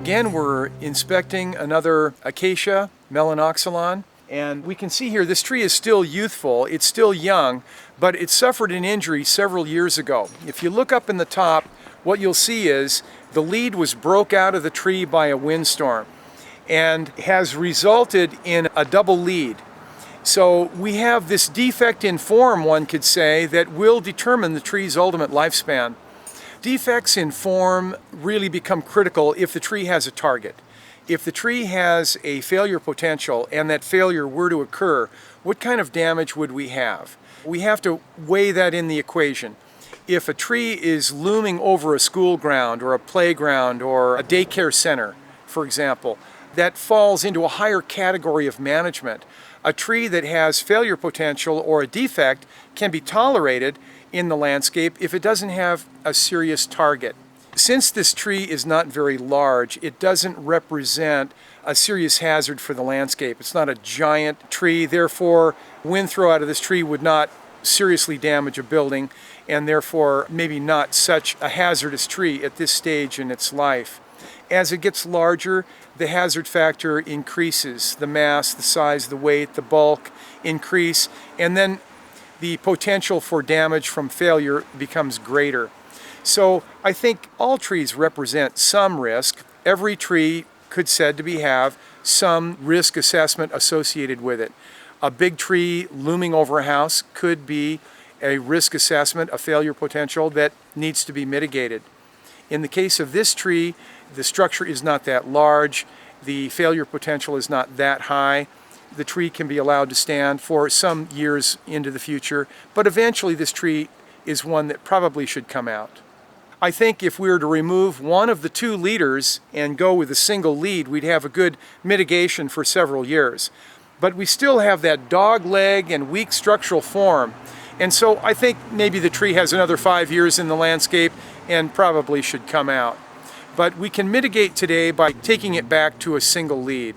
Again, we're inspecting another Acacia Melanoxylon, and we can see here this tree is still youthful, it's still young, but it suffered an injury several years ago. If you look up in the top, what you'll see is the lead was broke out of the tree by a windstorm and has resulted in a double lead. So we have this defect in form, one could say, that will determine the tree's ultimate lifespan. Defects in form really become critical if the tree has a target. If the tree has a failure potential and that failure were to occur, what kind of damage would we have? We have to weigh that in the equation. If a tree is looming over a school ground or a playground or a daycare center, for example, that falls into a higher category of management. A tree that has failure potential or a defect can be tolerated in the landscape if it doesn't have a serious target. Since this tree is not very large, it doesn't represent a serious hazard for the landscape. It's not a giant tree, therefore wind throw out of this tree would not seriously damage a building, and therefore maybe not such a hazardous tree at this stage in its life. As it gets larger, the hazard factor increases. The mass, the size, the weight, the bulk increase, and then the potential for damage from failure becomes greater. So I think all trees represent some risk. Every tree could said to have some risk assessment associated with it. A big tree looming over a house could be a risk assessment, a failure potential that needs to be mitigated. In the case of this tree, the structure is not that large, the failure potential is not that high. The tree can be allowed to stand for some years into the future, but eventually this tree is one that probably should come out. I think if we were to remove one of the two leaders and go with a single lead, we'd have a good mitigation for several years. But we still have that dog leg and weak structural form. And so I think maybe the tree has another 5 years in the landscape and probably should come out. But we can mitigate today by taking it back to a single lead.